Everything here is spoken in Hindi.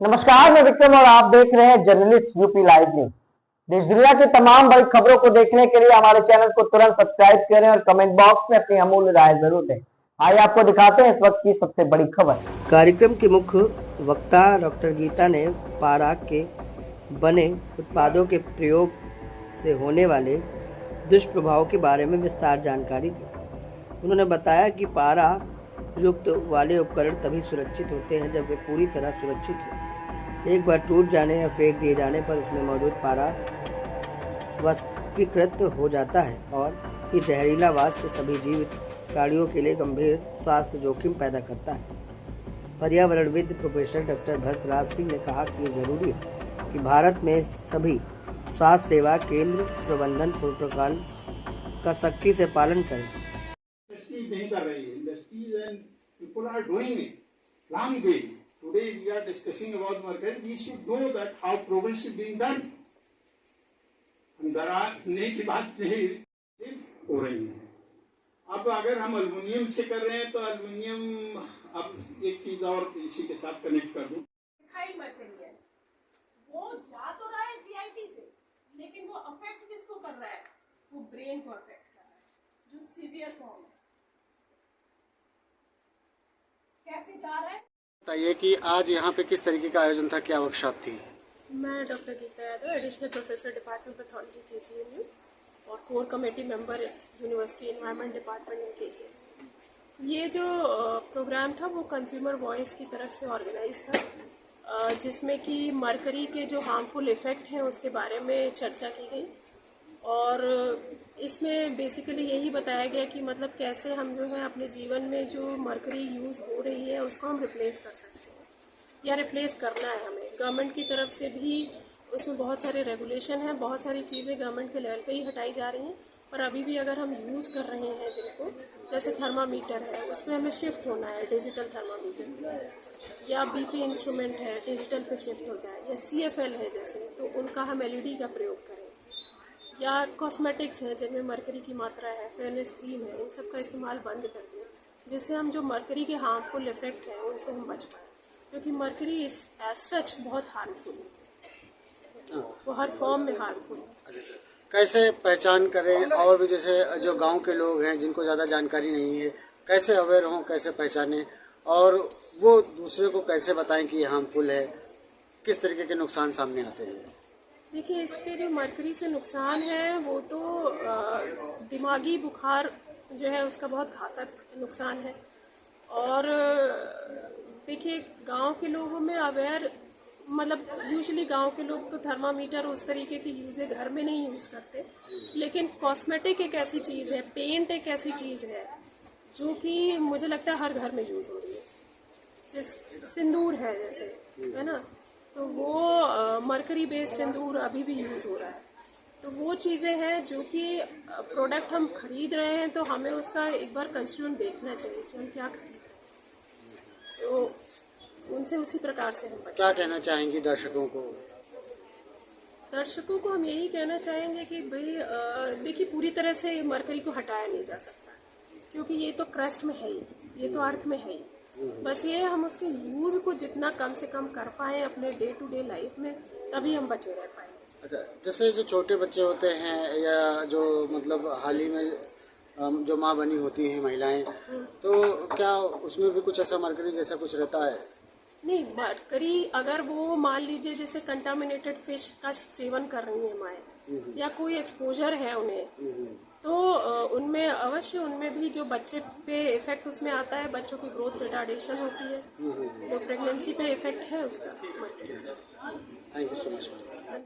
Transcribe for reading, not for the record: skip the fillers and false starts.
नमस्कार, मैं विक्रम और आप देख रहे हैं जर्नलिस्ट यूपी लाइव न्यूज। देश दुनिया की तमाम बड़ी खबरों को देखने के लिए हमारे चैनल को तुरंत सब्सक्राइब करें और कमेंट बॉक्स में अपनी अमूल्य राय जरूर दें। आइए आपको दिखाते हैं इस वक्त की सबसे बड़ी खबर। कार्यक्रम की मुख्य वक्ता डॉक्टर गीता ने पारा के बने उत्पादों के प्रयोग से होने वाले दुष्प्रभाव के बारे में विस्तार जानकारी दी। उन्होंने बताया कि पारा युक्त वाले उपकरण तभी सुरक्षित होते हैं जब वे पूरी तरह सुरक्षित हों। एक बार टूट जाने या फेंक दिए जाने पर उसमें मौजूद पारा वाष्पीकृत हो जाता है और ये जहरीला वाष्प सभी जीवित प्राणियों के लिए गंभीर स्वास्थ्य जोखिम पैदा करता है। पर्यावरणविद प्रोफेसर डॉक्टर भरतराज सिंह ने कहा कि ये जरूरी है कि भारत में सभी स्वास्थ्य सेवा केंद्र प्रबंधन प्रोटोकॉल का सख्ती से पालन करें। नहीं कर रही है industries and people are doing it long way today we are discussing about market we should know that how progress is being done डराने की बात नहीं हो रही है। अब अगर हम एल्युमिनियम से कर रहे हैं तो एल्युमिनियम अब एक चीज और इसी के साथ कनेक्ट कर दूं, मटेरियल वो जा तो रहा है जीआईटी से, लेकिन वो अफेक्ट किसको कर रहा है? वो ब्रेन को अफेक्ट कर रहा है, जो सीवियर फॉर्म है। कैसे जा रहा है? बताइए कि आज यहाँ पे किस तरीके का आयोजन था, क्या वर्कशॉप थी? मैं doctor Geeta Yadav, additional professor department pathology KGMU और core committee member university environment department in KGM. ये जो प्रोग्राम था वो कंज्यूमर वॉइस की तरफ से ऑर्गेनाइज था, जिसमें कि मरकरी के जो हार्मफुल इफ़ेक्ट हैं उसके बारे में चर्चा की गई और इसमें बेसिकली यही बताया गया कि मतलब कैसे हम जो है अपने जीवन में जो मरकरी यूज़ हो रही है उसको हम रिप्लेस कर सकते हैं या रिप्लेस करना है हमें। गवर्नमेंट की तरफ से भी उसमें बहुत सारे रेगुलेशन हैं, बहुत सारी चीज़ें गवर्नमेंट के लेवल पे ही हटाई जा रही हैं, पर अभी भी अगर हम यूज़ कर रहे हैं जिनको, जैसे थर्मामीटर है उसमें हमें शिफ्ट होना है डिजिटल थर्मामीटर, या बीपी इंस्ट्रूमेंट है डिजिटल पे शिफ्ट हो जाए, या CFL है जैसे तो उनका हम LED का प्रयोग करें, या कॉस्मेटिक्स है जिनमें मरकरी की मात्रा है, फेयरनेस क्रीम है, इन सब का इस्तेमाल बंद कर दें, जिससे हम जो मरकरी के हार्मफुल इफेक्ट हैं उनसे हम बच पाएँ, क्योंकि मरकरी इज एज सच बहुत हार्मफुल है, वो हर फॉर्म में हार्मफुल है। कैसे पहचान करें, और भी जैसे जो गांव के लोग हैं जिनको ज़्यादा जानकारी नहीं है, कैसे अवेयर हों, कैसे पहचानें और वो दूसरे को कैसे बताएं कि ये हार्मफुल है, किस तरीके के नुकसान सामने आते हैं? देखिए, इसके जो मरकरी से नुकसान है वो तो दिमागी बुखार जो है उसका बहुत घातक नुकसान है। और देखिए, गांव के लोगों में अवेयर मतलब यूजुअली गांव के लोग तो थर्मामीटर उस तरीके के यूज़ घर में नहीं यूज़ करते, लेकिन कॉस्मेटिक एक ऐसी चीज़ है, पेंट एक ऐसी चीज़ है जो कि मुझे लगता है हर घर में यूज़ हो रही है। जिस सिंदूर है जैसे, है ना, तो वो मरकरी बेस्ड सिंदूर अभी भी यूज़ हो रहा है। तो वो चीज़ें हैं जो कि प्रोडक्ट हम खरीद रहे हैं तो हमें उसका एक बार कंस्ट्यूम देखना चाहिए कि हम क्या खरीद रहे हैं, तो उनसे उसी प्रकार से हम बचें। क्या कहना चाहेंगी दर्शकों को? दर्शकों को हम यही कहना चाहेंगे कि भाई देखिए, पूरी तरह से मरकरी को हटाया नहीं जा सकता, क्योंकि ये तो क्रस्ट में है ही, ये तो अर्थ में है ही। बस ये हम उसके यूज़ को जितना कम से कम कर पाए अपने डे टू डे लाइफ में, तभी हम बचे रह पाएंगे। अच्छा, जैसे जो छोटे बच्चे होते हैं या जो मतलब हाल ही में जो माँ बनी होती हैं महिलाएं, तो क्या उसमें भी कुछ ऐसा मरकरी जैसा कुछ रहता है? नहीं, मरकरी अगर वो मान लीजिए जैसे कंटामिनेटेड फिश का सेवन कर रही हैं माएँ या कोई एक्सपोजर है उन्हें, तो उनमें अवश्य उनमें भी जो बच्चे पे इफेक्ट उसमें आता है, बच्चों की ग्रोथ रिटार्डेशन होती है, तो प्रेगनेंसी पे इफेक्ट है उसका। Thank you so much.